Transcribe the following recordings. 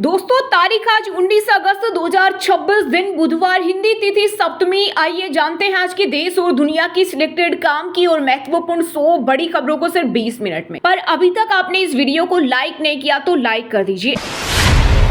दोस्तों तारीख आज 19 अगस्त 2026 दिन बुधवार, हिंदी तिथि सप्तमी। आइए जानते हैं आज के देश और दुनिया की सिलेक्टेड काम की और महत्वपूर्ण 100 बड़ी खबरों को सिर्फ 20 मिनट में। पर अभी तक आपने इस वीडियो को लाइक नहीं किया तो लाइक कर दीजिए।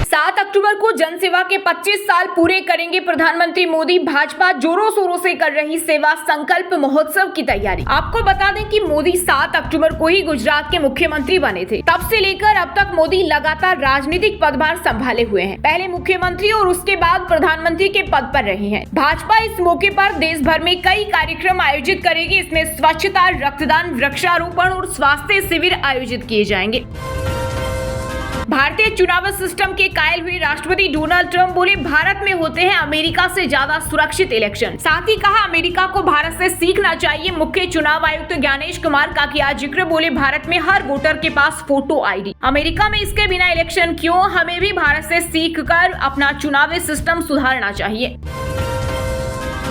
7 अक्टूबर को जनसेवा के 25 साल पूरे करेंगे प्रधानमंत्री मोदी। भाजपा जोरों शोरों से कर रही सेवा संकल्प महोत्सव की तैयारी। आपको बता दें कि मोदी 7 अक्टूबर को ही गुजरात के मुख्यमंत्री बने थे। तब से लेकर अब तक मोदी लगातार राजनीतिक पदभार संभाले हुए हैं। पहले मुख्यमंत्री और उसके बाद प्रधानमंत्री के पद पर रहे हैं। भाजपा इस मौके पर देश भर में कई कार्यक्रम आयोजित करेगी। इसमें स्वच्छता, रक्तदान, वृक्षारोपण और स्वास्थ्य शिविर आयोजित किए जाएंगे। भारतीय चुनाव सिस्टम के कायल हुए राष्ट्रपति डोनाल्ड ट्रंप बोले, भारत में होते हैं अमेरिका से ज्यादा सुरक्षित इलेक्शन। साथ ही कहा, अमेरिका को भारत से सीखना चाहिए। मुख्य चुनाव आयुक्त ज्ञानेश कुमार का किया जिक्र। बोले, भारत में हर वोटर के पास फोटो आईडी। अमेरिका में इसके बिना इलेक्शन क्यों? हमें भी भारत से सीखकर अपना चुनावी सिस्टम सुधारना चाहिए।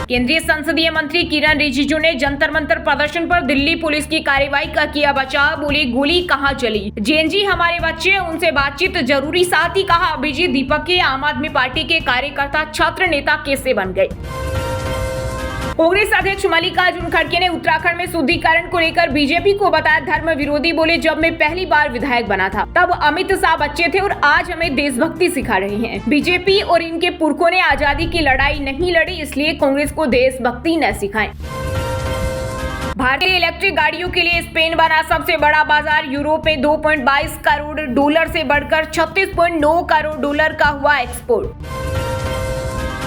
केंद्रीय संसदीय मंत्री किरण रिजिजू ने जंतर मंतर प्रदर्शन पर दिल्ली पुलिस की कार्रवाई का किया बचाव। बोले, गोली कहां चली? जेएनजी हमारे बच्चे, उनसे बातचीत जरूरी। साथ ही कहा, अभिजीत दीपक के आम आदमी पार्टी के कार्यकर्ता छात्र नेता कैसे बन गए। कांग्रेस अध्यक्ष मल्लिकार्जुन खड़गे ने उत्तराखंड में शुद्धिकरण को लेकर बीजेपी को बताया धर्म विरोधी। बोले, जब मैं पहली बार विधायक बना था तब अमित शाह बच्चे थे और आज हमें देशभक्ति सिखा रहे हैं। बीजेपी और इनके पुरखों ने आजादी की लड़ाई नहीं लड़ी, इसलिए कांग्रेस को देशभक्ति न सिखाएं। भारतीय इलेक्ट्रिक गाड़ियों के लिए स्पेन बना सबसे बड़ा बाजार। यूरोप में 2.22 करोड़ डॉलर से बढ़कर 36.9 करोड़ डॉलर का हुआ एक्सपोर्ट।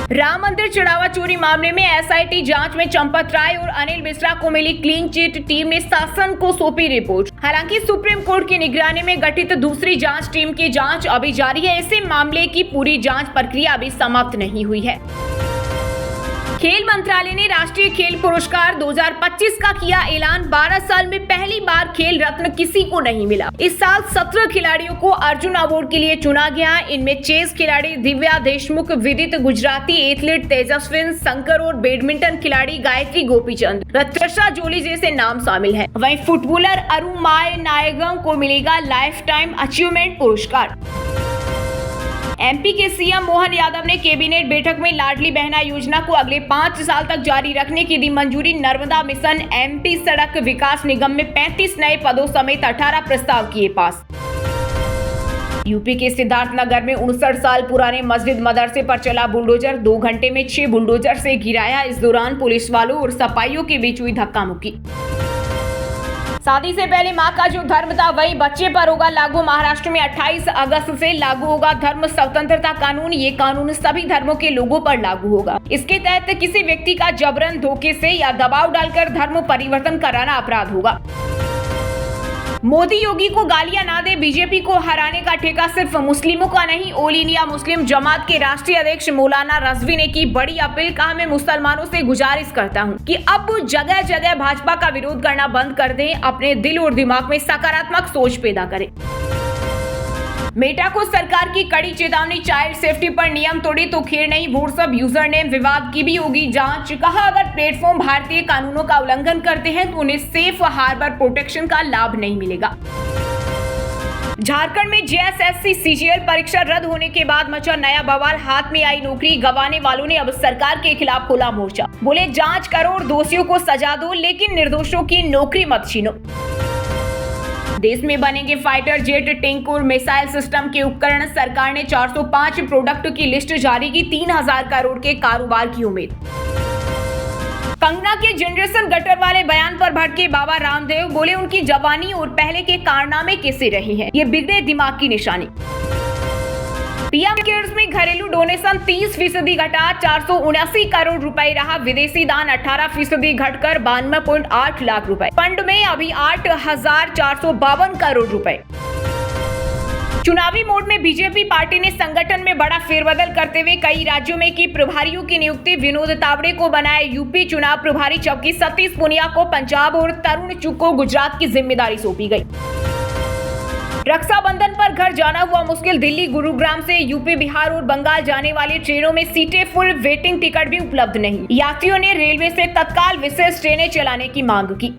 राम मंदिर चढ़ावा चोरी मामले में एसआईटी जांच में चंपत राय और अनिल मिश्रा को मिली क्लीन चिट। टीम ने शासन को सौंपी रिपोर्ट। हालांकि सुप्रीम कोर्ट की निगरानी में गठित दूसरी जांच टीम की जांच अभी जारी है। ऐसे मामले की पूरी जांच प्रक्रिया अभी समाप्त नहीं हुई है। खेल मंत्रालय ने राष्ट्रीय खेल पुरस्कार 2025 का किया ऐलान। 12 साल में पहली बार खेल रत्न किसी को नहीं मिला। इस साल 17 खिलाड़ियों को अर्जुन अवार्ड के लिए चुना गया। इनमें चेस खिलाड़ी दिव्या देशमुख, विदित गुजराती एथलीट तेजस्विन शंकर और बैडमिंटन खिलाड़ी गायत्री गोपीचंद, रत्रिषा जोली जैसे नाम शामिल हैं। वहीं फुटबॉलर अरुमाय नायगम को मिलेगा लाइफ टाइम अचीवमेंट पुरस्कार। एमपी के सीएम मोहन यादव ने कैबिनेट बैठक में लाडली बहना योजना को अगले 5 साल तक जारी रखने की दी मंजूरी। नर्मदा मिशन एमपी सड़क विकास निगम में 35 नए पदों समेत 18 प्रस्ताव किए पास। यूपी के सिद्धार्थनगर में 59 साल पुराने मस्जिद मदरसे पर चला बुलडोजर। 2 घंटे में 6 बुलडोजर से गिराया। इस दौरान पुलिस वालों और सफाइयों के बीच हुई धक्का मुक्की। शादी से पहले मां का जो धर्म था वही बच्चे पर होगा लागू। महाराष्ट्र में 28 अगस्त से लागू होगा धर्म स्वतंत्रता कानून। ये कानून सभी धर्मों के लोगों पर लागू होगा। इसके तहत किसी व्यक्ति का जबरन, धोखे से या दबाव डालकर धर्म परिवर्तन कराना अपराध होगा। मोदी योगी को गालियां ना दे, बीजेपी को हराने का ठेका सिर्फ मुस्लिमों का नहीं। ऑल इंडिया मुस्लिम जमात के राष्ट्रीय अध्यक्ष मौलाना रजवी ने की बड़ी अपील। कहा, मैं मुसलमानों से गुजारिश करता हूं कि अब जगह जगह भाजपा का विरोध करना बंद कर दें, अपने दिल और दिमाग में सकारात्मक सोच पैदा करें। मेटा को सरकार की कड़ी चेतावनी। चाइल्ड सेफ्टी पर नियम तोड़े तो खैर नहीं, व्हाट्सएप यूजर नेम विवाद की भी होगी जांच। कहा, अगर प्लेटफॉर्म भारतीय कानूनों का उल्लंघन करते हैं तो उन्हें सेफ हार्बर प्रोटेक्शन का लाभ नहीं मिलेगा। झारखंड में जेएसएससी सीजीएल परीक्षा रद्द होने के बाद मचा नया बवाल। हाथ में आई नौकरी गंवाने वालों ने अब सरकार के खिलाफ खोला मोर्चा। बोले, जांच करो और दोषियों को सजा दो, लेकिन निर्दोषों की नौकरी मत छीनो। देश में बनेंगे फाइटर जेट, टैंक और मिसाइल सिस्टम के उपकरण। सरकार ने 405 प्रोडक्ट की लिस्ट जारी की। 3000 करोड़ के कारोबार की उम्मीद। कंगना के जनरेशन गटर वाले बयान पर भड़के बाबा रामदेव। बोले, उनकी जवानी और पहले के कारनामे कैसे रहे हैं, ये बिगड़े दिमाग की निशानी। पीएम केयर्स में घरेलू डोनेशन 30% घटा, 479 करोड़ रुपए रहा। विदेशी दान 18% घटकर 92.8 लाख रुपए। फंड में अभी 8,452 करोड़ रुपए। चुनावी मोड में बीजेपी पार्टी ने संगठन में बड़ा फेरबदल करते हुए कई राज्यों में की प्रभारियों की नियुक्ति। विनोद तावड़े को बनाया यूपी चुनाव प्रभारी, जबकि सतीश पुनिया को पंजाब और तरुण चुग को गुजरात की जिम्मेदारी सौंपी गई। रक्षाबंधन पर घर जाना हुआ मुश्किल। दिल्ली, गुरुग्राम से यूपी, बिहार और बंगाल जाने वाली ट्रेनों में सीटें फुल, वेटिंग टिकट भी उपलब्ध नहीं। यात्रियों ने रेलवे से तत्काल विशेष ट्रेनें चलाने की मांग की।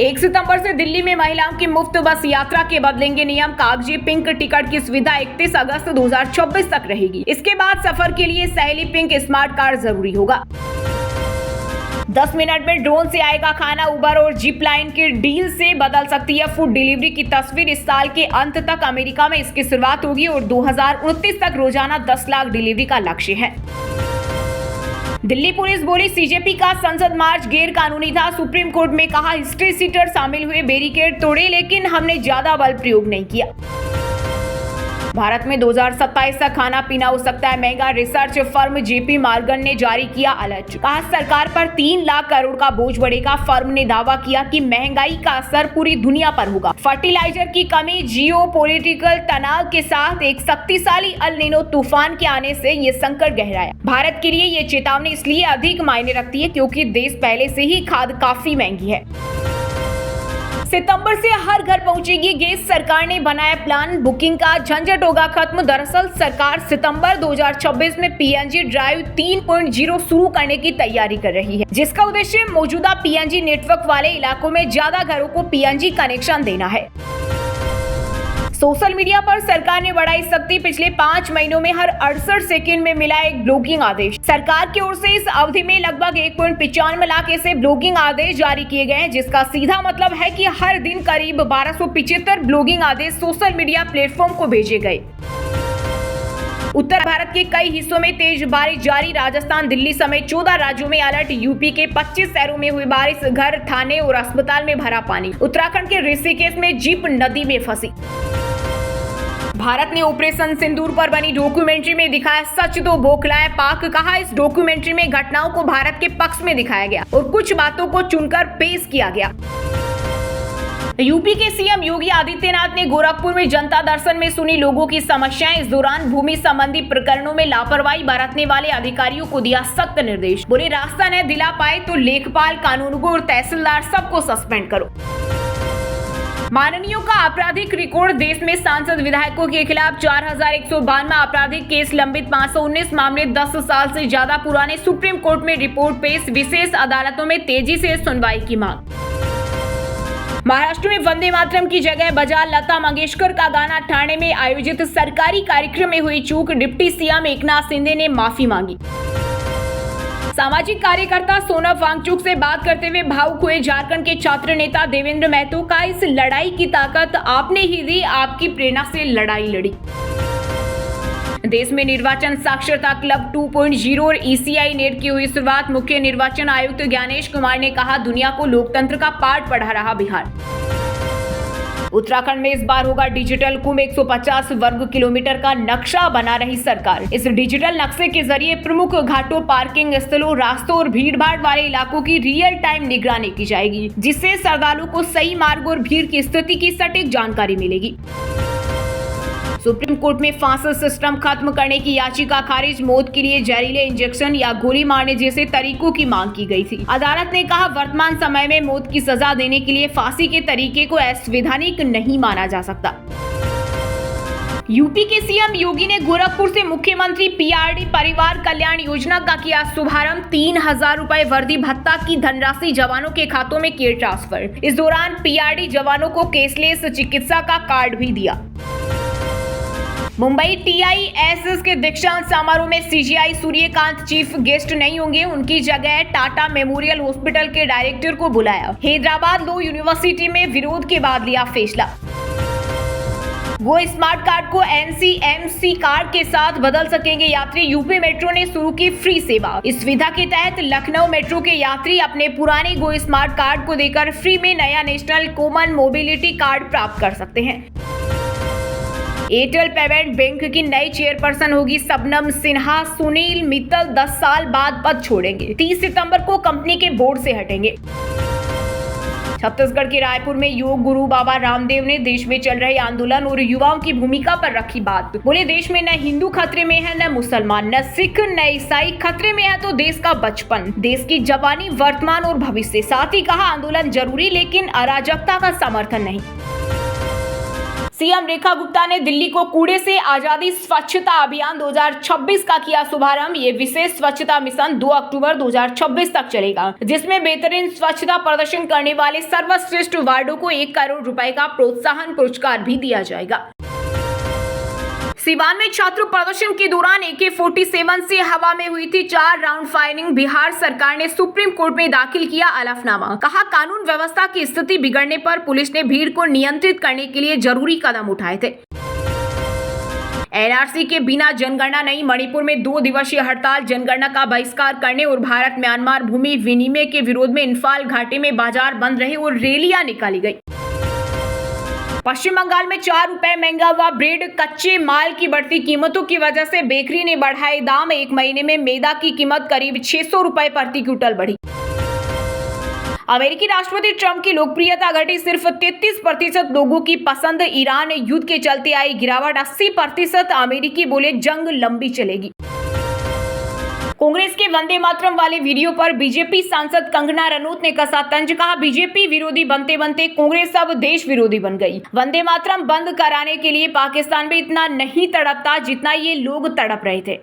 1 सितंबर से दिल्ली में महिलाओं की मुफ्त बस यात्रा के बदलेंगे नियम। कागजी पिंक टिकट की सुविधा 31 अगस्त 2024 तक रहेगी। इसके बाद सफर के लिए सहेली पिंक स्मार्ट कार्ड जरूरी होगा। 10 मिनट में ड्रोन से आएगा खाना। उबर और जिप लाइन की डील से बदल सकती है फूड डिलीवरी की तस्वीर। इस साल के अंत तक अमेरिका में इसकी शुरुआत होगी और 2029 तक रोजाना 10 लाख डिलीवरी का लक्ष्य है। दिल्ली पुलिस बोली सीजेपी का संसद मार्च गैर कानूनी था। सुप्रीम कोर्ट में कहा हिस्ट्री सीटर शामिल हुए, बैरिकेड तोड़े लेकिन हमने ज्यादा बल प्रयोग नहीं किया। भारत में 2027 तक खाना पीना हो सकता है महंगा। रिसर्च फर्म जेपी मॉर्गन ने जारी किया अलर्ट। कहा सरकार पर 3 लाख करोड़ का बोझ बढ़ेगा। फर्म ने दावा किया कि महंगाई का असर पूरी दुनिया पर होगा। फर्टिलाइजर की कमी, जियोपॉलिटिकल तनाव के साथ एक शक्तिशाली अल नीनो तूफान के आने से ये संकट गहराया। भारत के लिए ये चेतावनी इसलिए अधिक मायने रखती है क्योंकि देश पहले से ही खाद काफी महंगी है। सितंबर से हर घर पहुंचेगी गैस। सरकार ने बनाया प्लान, बुकिंग का झंझट होगा खत्म। दरअसल सरकार सितंबर 2026 में पीएनजी ड्राइव 3.0 शुरू करने की तैयारी कर रही है, जिसका उद्देश्य मौजूदा पीएनजी नेटवर्क वाले इलाकों में ज्यादा घरों को पीएनजी कनेक्शन देना है। सोशल मीडिया पर सरकार ने बढ़ाई सख्ती। पिछले 5 महीनों में हर 68 सेकंड में मिला एक ब्लॉगिंग आदेश। सरकार की ओर से इस अवधि में लगभग 1.95 लाख ऐसे ब्लॉगिंग आदेश जारी किए गए हैं, जिसका सीधा मतलब है कि हर दिन करीब 1275 ब्लॉगिंग आदेश सोशल मीडिया प्लेटफॉर्म को भेजे गए। उत्तर भारत के कई हिस्सों में तेज बारिश जारी। राजस्थान, दिल्ली समेत 14 राज्यों में अलर्ट। यूपी के 25 शहरों में हुई बारिश, घर, थाने और अस्पताल में भरा पानी। उत्तराखंड के ऋषिकेश में जीप नदी में फंसी। भारत ने ऑपरेशन सिंदूर पर बनी डॉक्यूमेंट्री में दिखाया सच तो बौखलाया पाक। कहा इस डॉक्यूमेंट्री में घटनाओं को भारत के पक्ष में दिखाया गया और कुछ बातों को चुनकर पेश किया गया। यूपी के सीएम योगी आदित्यनाथ ने गोरखपुर में जनता दर्शन में सुनी लोगों की समस्याएं। इस दौरान भूमि संबंधी प्रकरणों में लापरवाही बरतने वाले अधिकारियों को दिया सख्त निर्देश। बोले रास्ता न दिला पाए तो लेखपाल, कानूनगो और तहसीलदार सबको सस्पेंड करो। माननीयों का आपराधिक रिकॉर्ड। देश में सांसद विधायकों के खिलाफ 4192 आपराधिक केस लंबित। 519 मामले 10 साल से ज्यादा पुराने। सुप्रीम कोर्ट में रिपोर्ट पेश। विशेष अदालतों में तेजी से सुनवाई की मांग। महाराष्ट्र में वंदे मातरम की जगह बजा लता मंगेशकर का गाना। ठाणे में आयोजित सरकारी कार्यक्रम में हुई चूक। डिप्टी सीएम एकनाथ शिंदे ने माफी मांगी। सामाजिक कार्यकर्ता सोनम वांगचुक से बात करते हुए भावुक हुए झारखंड के छात्र नेता देवेंद्र महतो। का इस लड़ाई की ताकत आपने ही दी, आपकी प्रेरणा से लड़ाई लड़ी। देश में निर्वाचन साक्षरता क्लब 2.0 और ईसीआई नेट की हुई शुरुआत। मुख्य निर्वाचन आयुक्त ज्ञानेश कुमार ने कहा दुनिया को लोकतंत्र का पाठ पढ़ा रहा बिहार। उत्तराखंड में इस बार होगा डिजिटल कुंभ। 150 वर्ग किलोमीटर का नक्शा बना रही सरकार। इस डिजिटल नक्शे के जरिए प्रमुख घाटों, पार्किंग स्थलों, रास्तों और भीड़-भाड़ वाले इलाकों की रियल टाइम निगरानी की जाएगी, जिससे श्रद्धालुओं को सही मार्ग और भीड़ की स्थिति की सटीक जानकारी मिलेगी। सुप्रीम कोर्ट में फांसी सिस्टम खत्म करने की याचिका खारिज। मौत के लिए जहरीले इंजेक्शन या गोली मारने जैसे तरीकों की मांग की गई थी। अदालत ने कहा वर्तमान समय में मौत की सजा देने के लिए फांसी के तरीके को असंवैधानिक नहीं माना जा सकता। यूपी के सीएम योगी ने गोरखपुर से मुख्यमंत्री पीआरडी परिवार कल्याण योजना का किया शुभारंभ। 3000 रुपए वर्दी भत्ता की धनराशि जवानों के खातों में किए ट्रांसफर। इस दौरान पीआरडी जवानों को कैशलेस चिकित्सा का कार्ड भी दिया। मुंबई टीआईएसएस के दीक्षांत समारोह में सीजीआई सूर्यकांत चीफ गेस्ट नहीं होंगे। उनकी जगह टाटा मेमोरियल हॉस्पिटल के डायरेक्टर को बुलाया। हैदराबाद लॉ यूनिवर्सिटी में विरोध के बाद लिया फैसला। वो स्मार्ट कार्ड को एनसीएमसी कार्ड के साथ बदल सकेंगे यात्री। यूपी मेट्रो ने शुरू की फ्री सेवा। इस सुविधा के तहत लखनऊ मेट्रो के यात्री अपने पुराने गो स्मार्ट कार्ड को देकर फ्री में नया नेशनल कॉमन मोबिलिटी कार्ड प्राप्त कर सकते हैं। एयरटेल पेमेंट बैंक की नई चेयरपर्सन होगी शबनम सिन्हा। सुनील मित्तल 10 साल बाद पद छोड़ेंगे। 30 सितंबर को कंपनी के बोर्ड से हटेंगे। छत्तीसगढ़ के रायपुर में योग गुरु बाबा रामदेव ने देश में चल रहे आंदोलन और युवाओं की भूमिका पर रखी बात। बोले देश में न हिंदू खतरे में है, न मुसलमान, न सिख, न ईसाई खतरे में है तो देश का बचपन, देश की जवानी, वर्तमान और भविष्य। साथ ही कहा आंदोलन जरूरी लेकिन अराजकता का समर्थन नहीं। सीएम रेखा गुप्ता ने दिल्ली को कूड़े से आजादी स्वच्छता अभियान 2026 का किया शुभारंभ। ये विशेष स्वच्छता मिशन 2 अक्टूबर 2026 तक चलेगा, जिसमें बेहतरीन स्वच्छता प्रदर्शन करने वाले सर्वश्रेष्ठ वार्डों को 1 करोड़ रुपए का प्रोत्साहन पुरस्कार भी दिया जाएगा। सिवान में छात्र प्रदर्शन के दौरान AK-47 से हवा में हुई थी 4 राउंड फायरिंग। बिहार सरकार ने सुप्रीम कोर्ट में दाखिल किया हलफनामा। कहा, कानून व्यवस्था की स्थिति बिगड़ने पर पुलिस ने भीड़ को नियंत्रित करने के लिए जरूरी कदम उठाए थे। NRC के बिना जनगणना नहीं, मणिपुर में 2 दिवसीय हड़ताल। जनगणना का बहिष्कार करने और भारत म्यांमार भूमि विनिमय के विरोध में इम्फाल घाटी में बाजार बंद रहे और रैलियां निकाली गई। पश्चिम बंगाल में 4 रुपए महंगा हुआ ब्रेड। कच्चे माल की बढ़ती कीमतों की वजह से बेकरी ने बढ़ाए दाम। 1 महीने में मैदा की कीमत करीब 600 रुपए प्रति क्विंटल बढ़ी। अमेरिकी राष्ट्रपति ट्रंप की लोकप्रियता घटी, सिर्फ 33% लोगों की पसंद। ईरान युद्ध के चलते आई गिरावट, 80% अमेरिकी बोले जंग लंबी चलेगी। कांग्रेस के वंदे मातरम वाले वीडियो पर बीजेपी सांसद कंगना रनौत ने कसा तंज। कहा, बीजेपी विरोधी बनते बनते कांग्रेस अब देश विरोधी बन गई। वंदे मातरम बंद कराने के लिए पाकिस्तान भी इतना नहीं तड़पता जितना ये लोग तड़प रहे थे।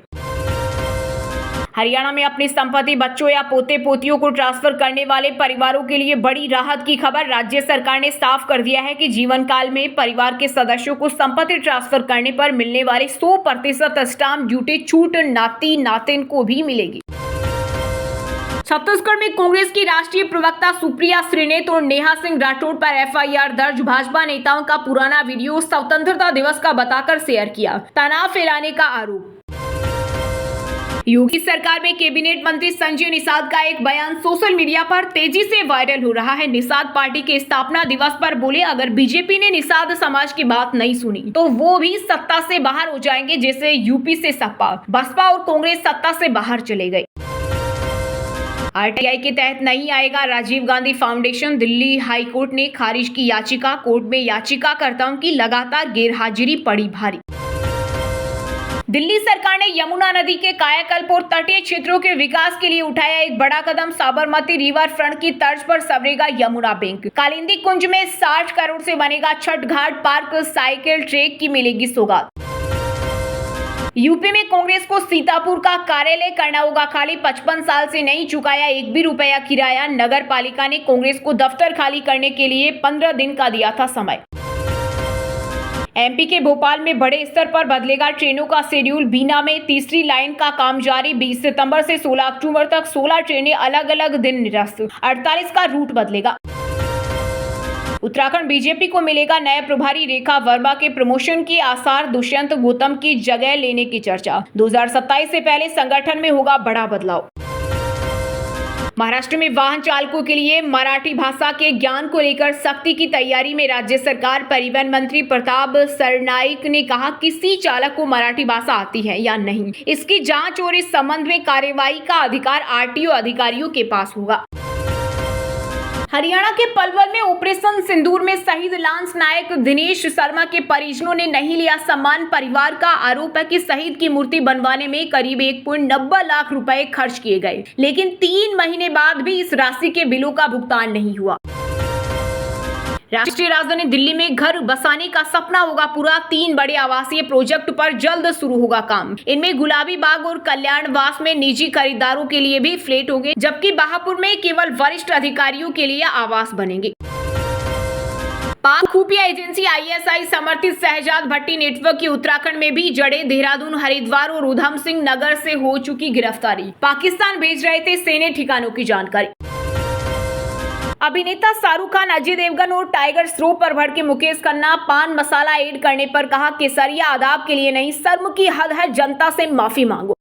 हरियाणा में अपनी संपत्ति बच्चों या पोते पोतियों को ट्रांसफर करने वाले परिवारों के लिए बड़ी राहत की खबर। राज्य सरकार ने साफ कर दिया है कि जीवन काल में परिवार के सदस्यों को संपत्ति ट्रांसफर करने पर मिलने वाले 100% स्टाम्प ड्यूटी छूट नाती नातिन को भी मिलेगी। छत्तीसगढ़ में कांग्रेस की राष्ट्रीय प्रवक्ता सुप्रिया श्रीनेत और नेहा सिंह राठौड़ पर FIR दर्ज। भाजपा नेताओं का पुराना वीडियो स्वतंत्रता दिवस का बताकर शेयर किया, तनाव फैलाने का आरोप। योगी सरकार में कैबिनेट मंत्री संजय निषाद का एक बयान सोशल मीडिया पर तेजी से वायरल हो रहा है। निषाद पार्टी के स्थापना दिवस पर बोले, अगर बीजेपी ने निषाद समाज की बात नहीं सुनी तो वो भी सत्ता से बाहर हो जाएंगे, जैसे यूपी से सपा, बसपा और कांग्रेस सत्ता से बाहर चले गए। RTI के तहत नहीं आएगा Rajiv Gandhi foundation. Delhi high court ने खारिज की याचिका। कोर्ट में याचिकाकर्ताओं की लगातार गैरहाजिरी पड़ी भारी। दिल्ली सरकार ने यमुना नदी के कायाकल्प और तटीय क्षेत्रों के विकास के लिए उठाया एक बड़ा कदम। साबरमती रिवर फ्रंट की तर्ज पर संवरेगा यमुना बैंक। कालिंदी कुंज में 60 करोड़ से बनेगा छठ घाट पार्क। साइकिल ट्रैक की मिलेगी सौगात। यूपी में कांग्रेस को सीतापुर का कार्यालय करना होगा खाली। 55 साल से नहीं चुकाया 1 भी रुपया किराया। नगर पालिका ने कांग्रेस को दफ्तर खाली करने के लिए 15 दिन का दिया था समय। MP के भोपाल में बड़े स्तर पर बदलेगा ट्रेनों का शेड्यूल। बीना में तीसरी लाइन का काम जारी। 20 सितंबर से 16 अक्टूबर तक 16 ट्रेनें अलग अलग दिन निरस्त। 48 का रूट बदलेगा। उत्तराखंड बीजेपी को मिलेगा नया प्रभारी। रेखा वर्मा के प्रमोशन की आसार। दुष्यंत गौतम की जगह लेने की चर्चा। 2027 से पहले संगठन में होगा बड़ा बदलाव। महाराष्ट्र में वाहन चालकों के लिए मराठी भाषा के ज्ञान को लेकर सख्ती की तैयारी में राज्य सरकार। परिवहन मंत्री प्रताप सरनाईक ने कहा, किसी चालक को मराठी भाषा आती है या नहीं, इसकी जांच और इस संबंध में कार्यवाही का अधिकार RTO अधिकारियों के पास होगा। हरियाणा के पलवल में ऑपरेशन सिंदूर में शहीद लांस नायक दिनेश शर्मा के परिजनों ने नहीं लिया सम्मान। परिवार का आरोप है कि शहीद की मूर्ति बनवाने में करीब 1.90 लाख रुपए खर्च किए गए, लेकिन 3 महीने बाद भी इस राशि के बिलों का भुगतान नहीं हुआ। राष्ट्रीय राजधानी दिल्ली में घर बसाने का सपना होगा पूरा। 3 बड़े आवासीय प्रोजेक्ट पर जल्द शुरू होगा काम। इनमें गुलाबी बाग और कल्याणवास में निजी खरीदारों के लिए भी फ्लैट होंगे, जबकि बहापुर में केवल वरिष्ठ अधिकारियों के लिए आवास बनेंगे। पाक खुफिया एजेंसी ISI समर्थित शहजाद भट्टी नेटवर्क की उत्तराखंड में भी जड़े। देहरादून, हरिद्वार और उधम सिंह नगर से हो चुकी गिरफ्तारी। पाकिस्तान भेज रहे थे सेने ठिकानों की जानकारी। अभिनेता शाहरुख खान, अजय देवगन और टाइगर श्रॉफ पर भड़के मुकेश खन्ना। पान मसाला ऐड करने पर कहा, केसरिया आदाब के लिए नहीं, शर्म की हद है, जनता से माफी मांगो।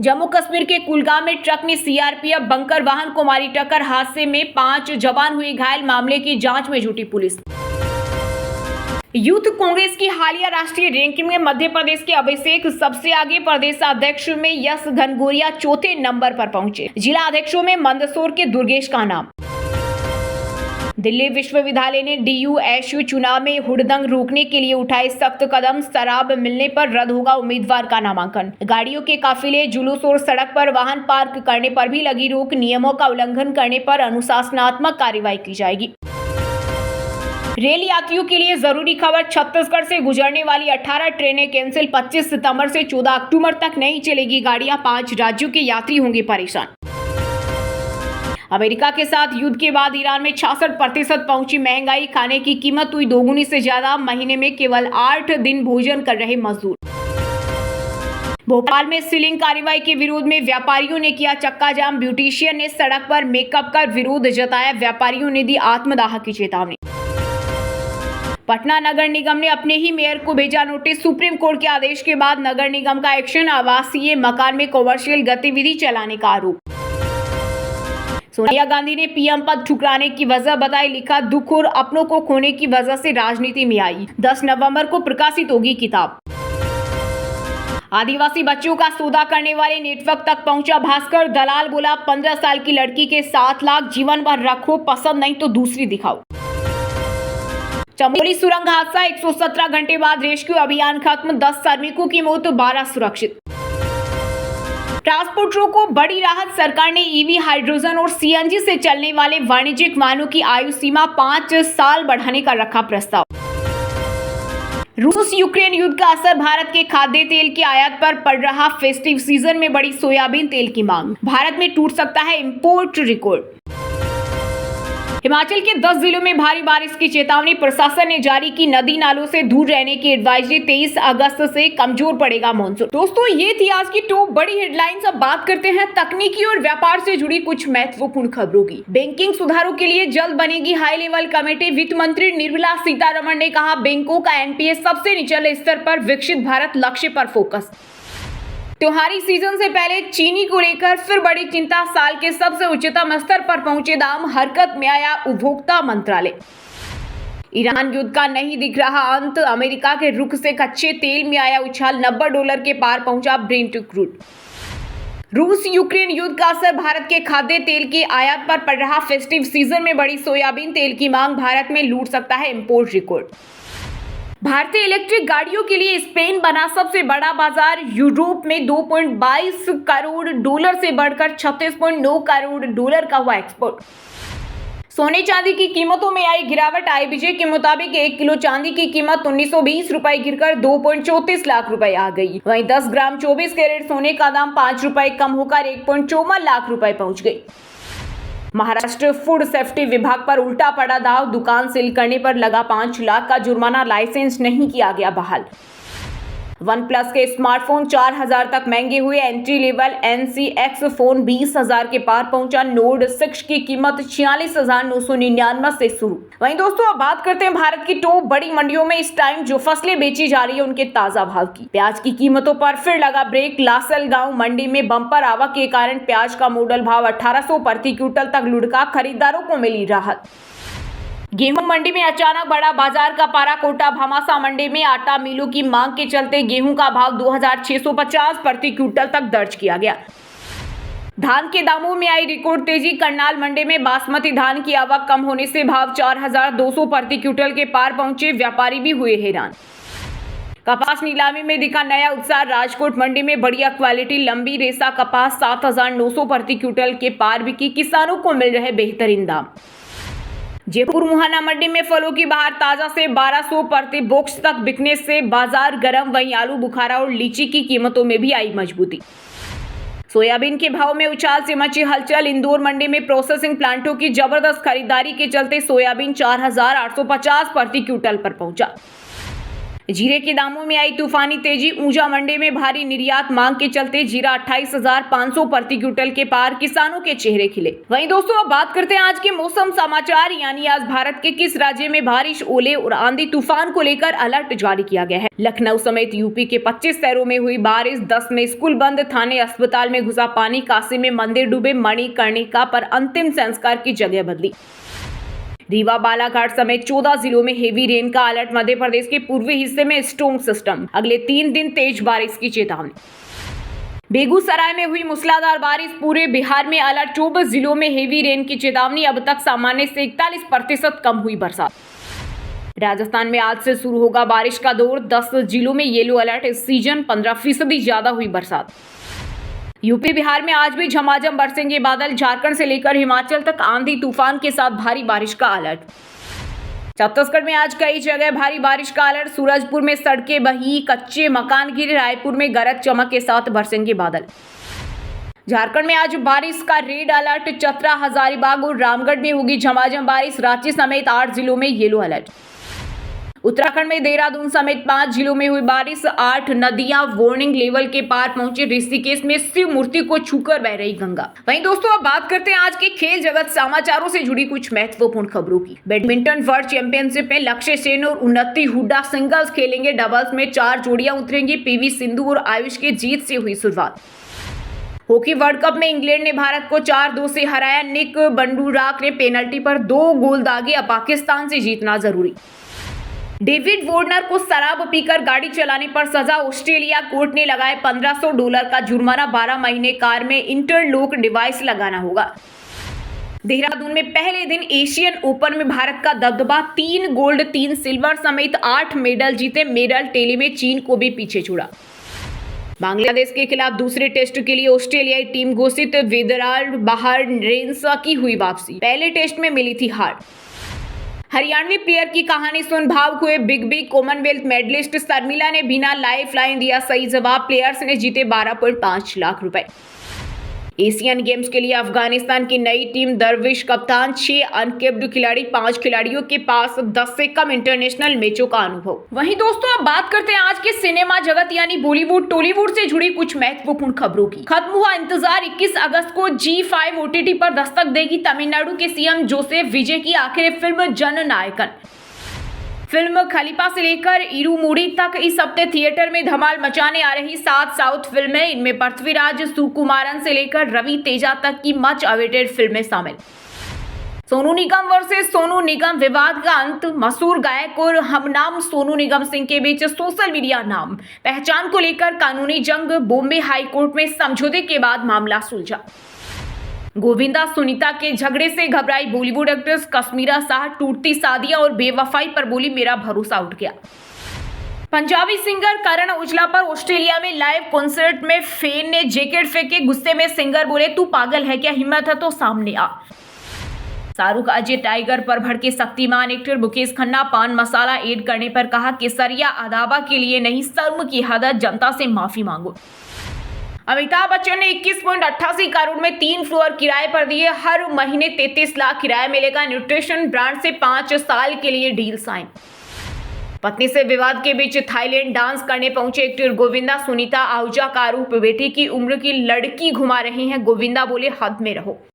जम्मू कश्मीर के कुलगाम में ट्रक ने CRPF बंकर वाहन को मारी टक्कर। हादसे में 5 जवान हुए घायल। मामले की जांच में जुटी पुलिस। यूथ कांग्रेस की हालिया राष्ट्रीय रैंकिंग में मध्य प्रदेश के अभिषेक सबसे आगे। प्रदेश अध्यक्ष में यश घनघोरिया चौथे नंबर पर पहुंचे। जिला अध्यक्षों में मंदसौर के दुर्गेश का नाम। दिल्ली विश्वविद्यालय ने DU/SU चुनाव में हुड़दंग रोकने के लिए उठाए सख्त कदम। शराब मिलने पर रद्द होगा उम्मीदवार का नामांकन। गाड़ियों के काफिले, जुलूस और सड़क पर वाहन पार्क करने पर भी लगी रोक। नियमों का उल्लंघन करने पर अनुशासनात्मक कार्रवाई की जाएगी। रेल यात्रियों के लिए जरूरी खबर, छत्तीसगढ़ से गुजरने वाली 18 ट्रेनें कैंसिल। 25 सितंबर से 14 अक्टूबर तक नहीं चलेगी गाड़ियां, 5 राज्यों के यात्री होंगे परेशान। अमेरिका के साथ युद्ध के बाद ईरान में 66% पहुंची महंगाई, खाने की कीमत हुई दोगुनी से ज्यादा, महीने में केवल 8 दिन भोजन कर रहे मजदूर। भोपाल में सीलिंग कार्रवाई के विरोध में व्यापारियों ने किया चक्का जाम, ब्यूटिशियन ने सड़क पर मेकअप कर विरोध जताया, व्यापारियों ने दी आत्मदाह की चेतावनी। पटना नगर निगम ने अपने ही मेयर को भेजा नोटिस, सुप्रीम कोर्ट के आदेश के बाद नगर निगम का एक्शन, आवासीय मकान में कॉमर्शियल गतिविधि चलाने का आरोप। सोनिया गांधी ने पीएम पद ठुकराने की वजह बताई, लिखा दुख और अपनों को खोने की वजह से राजनीति में आई। 10 नवंबर को प्रकाशित होगी किताब। आदिवासी बच्चों का सौदा करने वाले नेटवर्क तक पहुंचा भास्कर, दलाल बोला 15 साल की लड़की के 7 लाख, जीवन भर रखो, पसंद नहीं तो दूसरी दिखाओ। चमोली सुरंग हादसा, 117 घंटे बाद रेस्क्यू अभियान खत्म, 10 श्रमिकों की मौत, 12 सुरक्षित। ट्रांसपोर्टरों को बड़ी राहत, सरकार ने ईवी, हाइड्रोजन और सीएनजी से चलने वाले वाणिज्यिक वाहनों की आयु सीमा 5 साल बढ़ाने का रखा प्रस्ताव। रूस यूक्रेन युद्ध का असर, भारत के खाद्य तेल की आयात पर पड़ रहा, फेस्टिव सीजन में बढ़ी सोयाबीन तेल की मांग, भारत में टूट सकता है इंपोर्ट रिकॉर्ड। हिमाचल के 10 जिलों में भारी बारिश की चेतावनी, प्रशासन ने जारी की नदी नालों से दूर रहने की एडवाइजरी, 23 अगस्त से कमजोर पड़ेगा मानसून। दोस्तों ये थी आज की टॉप बड़ी हेडलाइंस। अब बात करते हैं तकनीकी और व्यापार से जुड़ी कुछ महत्वपूर्ण खबरों की। बैंकिंग सुधारों के लिए जल्द बनेगी हाई लेवल कमेटी, वित्त मंत्री निर्मला सीतारमण ने कहा बैंकों का एनपीए सबसे निचले स्तर पर, विकसित भारत लक्ष्य पर फोकस। त्योहारी सीजन से पहले चीनी को लेकर फिर बड़ी चिंता, साल के सबसे उच्चतम स्तर पर पहुंचे दाम, हरकत में आया उपभोक्ता मंत्रालय। ईरान युद्ध का नहीं दिख रहा अंत, अमेरिका के रुख से कच्चे तेल में आया उछाल, $90 के पार पहुंचा ब्रेंट क्रूड। रूस यूक्रेन युद्ध का असर, भारत के खाद्य तेल की आयात पर पड़ रहा, फेस्टिव सीजन में बड़ी सोयाबीन तेल की मांग, भारत में लूट सकता है इंपोर्ट रिकॉर्ड। भारतीय इलेक्ट्रिक गाड़ियों के लिए स्पेन बना सबसे बड़ा बाजार, यूरोप में $2.22 करोड़ से बढ़कर $36.9 करोड़ का हुआ एक्सपोर्ट। सोने चांदी की कीमतों में आई गिरावट, आईबीजे के मुताबिक 1 किलो चांदी की कीमत 1920 रुपए गिरकर 2.34 लाख रुपए आ गई। वहीं 10 ग्राम 24 कैरेट सोने का दाम 5 रुपए कम होकर 1.54 लाख रुपए पहुंच गई। महाराष्ट्र फूड सेफ्टी विभाग पर उल्टा पड़ा दाव, दुकान सील करने पर लगा 5 लाख का जुर्माना, लाइसेंस नहीं किया गया बहाल। OnePlus के स्मार्टफोन 4,000 तक महंगे हुए, एंट्री लेवल NCX फोन 20,000 के पार पहुंचा, नोड 6 की कीमत 46,999 से शुरू। वहीं दोस्तों अब बात करते हैं भारत की टॉप बड़ी मंडियों में इस टाइम जो फसलें बेची जा रही है उनके ताजा भाव की। प्याज की कीमतों पर फिर लगा ब्रेक, लासलगांव मंडी में बम्पर आवक के कारण प्याज का मॉडल भाव 1800 प्रति क्विंटल तक लुढ़का, खरीदारों को मिली राहत। गेहूं मंडी में अचानक बढ़ा बाजार का पारा, कोटा भामासा मंडी में आटा मिलों की मांग के चलते गेहूं का भाव 2650 प्रति क्विंटल तक दर्ज किया गया। धान के दामों में आई रिकॉर्ड तेजी, करनाल मंडी में बासमती धान की आवक कम होने से भाव 4200 प्रति क्विंटल के पार पहुंचे, व्यापारी भी हुए हैरान। कपास नीलामी में दिखा नया उत्साह, राजकोट मंडी में बढ़िया क्वालिटी लंबी रेसा कपास 7900 प्रति क्विंटल के पार बिकी, किसानों को मिल रहे बेहतरीन दाम। जयपुर मुहाना मंडी में फलों की बहार, ताजा से 1200 प्रति बॉक्स तक बिकने से बाजार गर्म, वहीं आलू बुखारा और लीची की कीमतों में भी आई मजबूती। सोयाबीन के भाव में उछाल से मची हलचल, इंदौर मंडी में प्रोसेसिंग प्लांटों की जबरदस्त खरीदारी के चलते सोयाबीन 4850 प्रति क्विंटल पर पहुंचा। जीरे के दामों में आई तूफानी तेजी, ऊंझा मंडी में भारी निर्यात मांग के चलते जीरा 28,500 प्रति क्विंटल के पार, किसानों के चेहरे खिले। वहीं दोस्तों अब बात करते हैं आज के मौसम समाचार, यानी आज भारत के किस राज्य में बारिश, ओले और आंधी तूफान को लेकर अलर्ट जारी किया गया है। लखनऊ समेत यूपी के 25 शहरों में हुई बारिश, 10 में स्कूल बंद, थाने अस्पताल में घुसा पानी, काशी में मंदिर डूबे, मणिकर्णिका पर अंतिम संस्कार की जगह बदली। रीवा बालाघाट समेत 14 जिलों में हेवी रेन का अलर्ट, मध्य प्रदेश के पूर्वी हिस्से में स्ट्रॉन्ग सिस्टम, अगले 3 दिन तेज बारिश की चेतावनी। बेगूसराय में हुई मूसलाधार बारिश, पूरे बिहार में अलर्ट, 24 जिलों में हेवी रेन की चेतावनी, अब तक सामान्य से 41% कम हुई बरसात। राजस्थान में आज से शुरू होगा बारिश का दौर, 10 जिलों में येलो अलर्ट, इस सीजन 15% ज्यादा हुई बरसात। यूपी बिहार में आज भी झमाझम बरसेंगे बादल, झारखंड से लेकर हिमाचल तक आंधी तूफान के साथ भारी बारिश का अलर्ट। छत्तीसगढ़ में आज कई जगह भारी बारिश का अलर्ट। सूरजपुर में सड़कें बही, कच्चे मकान गिरे। रायपुर में गरज चमक के साथ बरसेंगे बादल। झारखंड में आज बारिश का रेड अलर्ट। चतरा, हजारीबाग और रामगढ़ में होगी झमाझम बारिश। रांची समेत 8 जिलों में येलो अलर्ट। उत्तराखंड में देहरादून समेत 5 जिलों में हुई बारिश। 8 नदियां वार्निंग लेवल के पार पहुंची। ऋषिकेश में शिव मूर्ति को छूकर बह रही गंगा। वहीं दोस्तों अब बात करते हैं आज के खेल जगत समाचारों से जुड़ी कुछ महत्वपूर्ण खबरों की। बैडमिंटन वर्ल्ड चैंपियनशिप में लक्ष्य सेन और उन्नति हुड्डा सिंगल्स खेलेंगे। डबल्स में 4 जोड़ियां उतरेंगी। पीवी सिंधु और आयुष की जीत से हुई शुरुआत। हॉकी वर्ल्ड कप में इंग्लैंड ने भारत को 4-2 से हराया। निक बंडूराक ने पेनल्टी पर 2 गोल दागे। अब पाकिस्तान से जीतना जरूरी। डेविड वार्नर को शराब पीकर गाड़ी चलाने पर सजा। ऑस्ट्रेलिया कोर्ट ने लगाए $1500 का जुर्माना। 12 महीने कार में इंटरलॉक डिवाइस लगाना होगा। देहरादून में पहले दिन एशियन ओपन में भारत का दबदबा। 3 गोल्ड 3 सिल्वर समेत 8 मेडल जीते। मेडल टेली में चीन को भी पीछे छोड़ा। बांग्लादेश के खिलाफ दूसरे टेस्ट के लिए ऑस्ट्रेलियाई टीम घोषित। विदराल बहारेंसा की हुई वापसी। पहले टेस्ट में मिली थी हार। हरियाणवी प्लेयर की कहानी सुन भावुक हुए big B. Commonwealth medallist Sharmila ने बिना लाइफ लाइन दिया सही जवाब। प्लेयर्स ने जीते 12.5 लाख रुपए। एशियन गेम्स के लिए अफगानिस्तान की नई टीम। दरविश कप्तान। 6 अनकेप्ड खिलाड़ी। 5 खिलाड़ियों के पास 10 से कम इंटरनेशनल मैचों का अनुभव। वहीं दोस्तों अब बात करते हैं आज के सिनेमा जगत यानी बॉलीवुड टॉलीवुड से जुड़ी कुछ महत्वपूर्ण खबरों की। खत्म हुआ इंतजार। 21 अगस्त को G5 OTT पर दस्तक देगी। तमिलनाडु के सीएम जोसेफ विजय की आखिरी फिल्म जननायकन। फिल्म खलीफा से लेकर इरुमुडी तक इस हफ्ते थिएटर में धमाल मचाने आ रही 7 साउथ फिल्में। इनमें पृथ्वीराज सुकुमारन से लेकर रवि तेजा तक की मच अवेटेड फिल्में शामिल। सोनू निगम वर्सेस सोनू निगम विवाद का अंत। मशहूर गायक और हमनाम सोनू निगम सिंह के बीच सोशल मीडिया नाम पहचान को लेकर कानूनी जंग। बॉम्बे हाई कोर्ट में समझौते के बाद मामला सुलझा। गोविंदा सुनीता के झगड़े से घबराई बॉलीवुड एक्ट्रेस कश्मीरा शाह। टूटती शादियां और बेवफाई पर बोली मेरा भरोसा उठ गया। पंजाबी सिंगर करण औजला पर ऑस्ट्रेलिया में लाइव कॉन्सर्ट में फैन ने जैकेट फेंके। गुस्से में सिंगर बोले तू पागल है क्या, हिम्मत है तो सामने आ। शाहरुख अजय टाइगर पर भड़के शक्तिमान। एक्टर मुकेश खन्ना पान मसाला ऐड करने पर कहा केसरिया अदावा के लिए नहीं, शर्म की हद है, जनता से माफी मांगो। अमिताभ बच्चन ने 21.88 करोड़ में 3 फ्लोर किराए पर दिए। हर महीने 33 लाख किराया मिलेगा। न्यूट्रिशन ब्रांड से 5 साल के लिए डील साइन। पत्नी से विवाद के बीच थाईलैंड डांस करने पहुंचे एक्टर गोविंदा सुनीता आहूजा का आरोप बेटे की उम्र की लड़की घुमा रही हैं। गोविंदा बोले हद में रहो।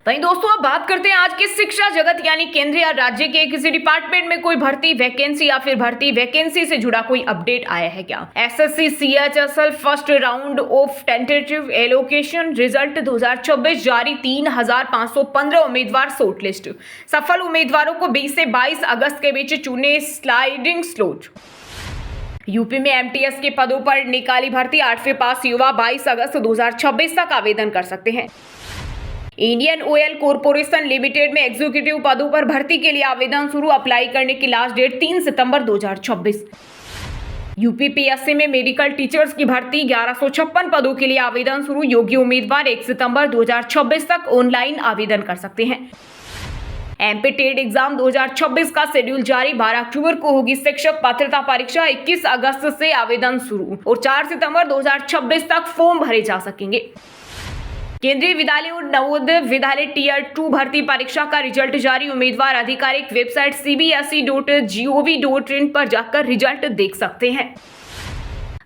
वहीं दोस्तों अब बात करते हैं आज के शिक्षा जगत यानी केंद्र या राज्य के किसी डिपार्टमेंट में कोई भर्ती वैकेंसी या फिर भर्ती वैकेंसी से जुड़ा कोई अपडेट आया है क्या। SSC CHSL first round of tentative allocation result 2024 जारी। 3515 उम्मीदवार शॉर्टलिस्ट। सफल उम्मीदवारों को 20 से 22 अगस्त के बीच चुने स्लाइडिंग स्लॉट। यूपी में MTS के पदों पर निकाली भर्ती। 8वीं पास युवा 22 अगस्त 2026 तक आवेदन कर सकते हैं। इंडियन ऑयल कॉर्पोरेशन लिमिटेड में एग्जीक्यूटिव पदों पर भर्ती के लिए आवेदन शुरू। अप्लाई करने की लास्ट डेट 3 सितंबर 2026। UPPSC में मेडिकल टीचर्स की भर्ती। 1156 पदों के लिए आवेदन शुरू। योग्य उम्मीदवार 1 सितंबर 2026 तक ऑनलाइन आवेदन कर सकते हैं। MP टेट एग्जाम 2026 का शेड्यूल जारी। 12 अक्टूबर को होगी शिक्षक पात्रता परीक्षा। 21 अगस्त से आवेदन शुरू और 4 सितंबर 2026 तक फॉर्म भरे जा सकेंगे। केंद्रीय विद्यालय और नवोदय विद्यालय Tier 2 भर्ती परीक्षा का रिजल्ट जारी। उम्मीदवार आधिकारिक वेबसाइट cbse.gov.in पर जाकर रिजल्ट देख सकते हैं।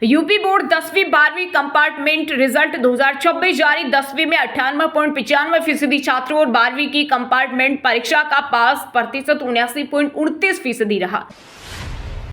यूपी बोर्ड 10वीं 12वीं कंपार्टमेंट रिजल्ट 2026 जारी। 10वीं में 98.95% छात्रों और 12वीं की कंपार्टमेंट परीक्षा का पास प्रतिशत 79.29% रहा।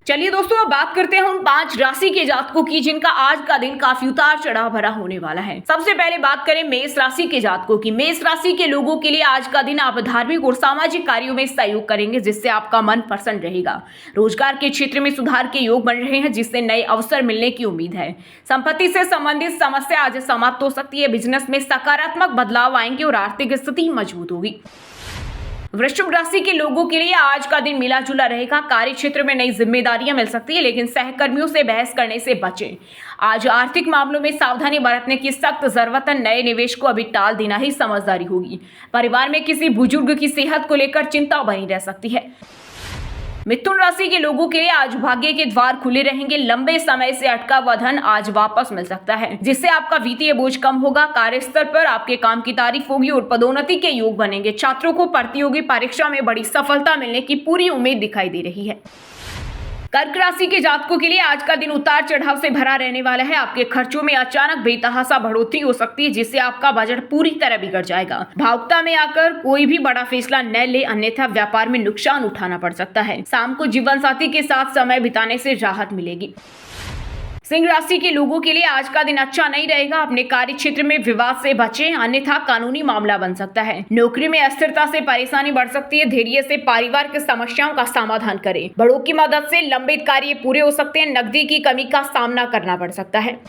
चलिए दोस्तों अब बात करते हैं उन 5 राशि के जातकों की जिनका आज का दिन काफी उतार चढ़ाव भरा होने वाला है। सबसे पहले बात करें मेष राशि के जातकों की। मेष राशि के लोगों के लिए आज का दिन आप धार्मिक और सामाजिक कार्यों में सहयोग करेंगे जिससे आपका मन प्रसन्न रहेगा। रोजगार के क्षेत्र में सुधार के योग बन रहे हैं जिससे नए अवसर मिलने की उम्मीद है। संपत्ति से संबंधित समस्या आज समाप्त हो सकती है। बिजनेस में सकारात्मक बदलाव आएंगे और आर्थिक स्थिति मजबूत होगी। वृश्चिक राशि के लोगों के लिए आज का दिन मिला जुला रहेगा। कार्य क्षेत्र में नई जिम्मेदारियां मिल सकती है लेकिन सहकर्मियों से बहस करने से बचें। आज आर्थिक मामलों में सावधानी बरतने की सख्त जरूरत है। नए निवेश को अभी टाल देना ही समझदारी होगी। परिवार में किसी बुजुर्ग की सेहत को लेकर चिंता बनी रह सकती है। मिथुन राशि के लोगों के लिए आज भाग्य के द्वार खुले रहेंगे। लंबे समय से अटका हुआ धन आज वापस मिल सकता है, जिससे आपका वित्तीय बोझ कम होगा। कार्यस्थल पर आपके काम की तारीफ होगी और पदोन्नति के योग बनेंगे। छात्रों को प्रतियोगी परीक्षा में बड़ी सफलता मिलने की पूरी उम्मीद दिखाई दे रही है। कर्क राशि के जातकों के लिए आज का दिन उतार चढ़ाव से भरा रहने वाला है। आपके खर्चों में अचानक बेतहाशा बढ़ोतरी हो सकती है, जिससे आपका बजट पूरी तरह बिगड़ जाएगा। भावुकता में आकर कोई भी बड़ा फैसला न ले, अन्यथा व्यापार में नुकसान उठाना पड़ सकता है। शाम को जीवन साथी के साथ समय बिताने से राहत मिलेगी। सिंह राशि के लोगों के लिए आज का दिन अच्छा नहीं रहेगा। अपने कार्य क्षेत्र में विवाद से बचें, अन्यथा कानूनी मामला बन सकता है। नौकरी में अस्थिरता से परेशानी बढ़ सकती है। धैर्य से पारिवारिक समस्याओं का समाधान करें। बड़ों की मदद से लंबित कार्य पूरे हो सकते हैं। नकदी की कमी का सामना करना पड़ सकता है।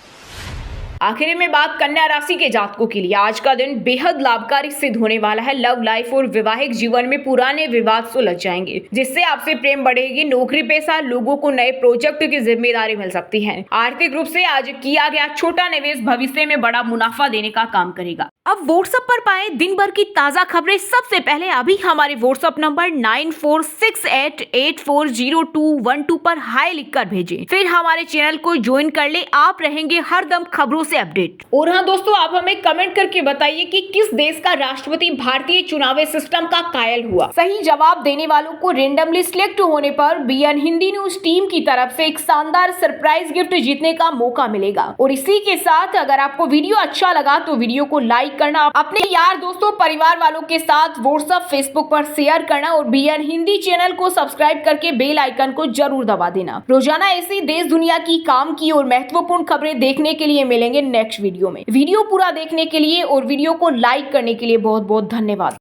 आखिर में बात कन्या राशि के जातकों के लिए आज का दिन बेहद लाभकारी सिद्ध होने वाला है। लव लाइफ और वैवाहिक जीवन में पुराने विवाद सुलझ जाएंगे, जिससे आपसे प्रेम बढ़ेगी। नौकरी पेशा लोगों को नए प्रोजेक्ट की जिम्मेदारी मिल सकती है। आर्थिक रूप से आज किया गया छोटा निवेश भविष्य में बड़ा मुनाफा देने का काम करेगा। अब व्हाट्सएप पर पाए दिन भर की ताजा खबरें सबसे पहले अभी हमारे व्हाट्सएप नंबर 9468840212 पर हाई लिखकर भेजें। फिर हमारे चैनल को ज्वाइन कर ले। आप रहेंगे हरदम खबरों से अपडेट। और हाँ दोस्तों, आप हमें कमेंट करके बताइए कि किस देश का राष्ट्रपति भारतीय चुनावी सिस्टम का कायल हुआ। सही जवाब देने वालों को रेंडमली सिलेक्ट होने पर बीएन हिंदी न्यूज टीम की तरफ से एक शानदार सरप्राइज गिफ्ट जीतने का मौका मिलेगा। और इसी के साथ अगर आपको वीडियो अच्छा लगा तो वीडियो को लाइक करना, अपने यार दोस्तों परिवार वालों के साथ व्हाट्सएप फेसबुक पर शेयर करना और बीएन हिंदी चैनल को सब्सक्राइब करके बेल आइकन को जरूर दबा देना। रोजाना ऐसी देश दुनिया की काम की और महत्वपूर्ण खबरें देखने के लिए मिलेंगे नेक्स्ट वीडियो में। वीडियो पूरा देखने के लिए और वीडियो को लाइक करने के लिए बहुत बहुत धन्यवाद।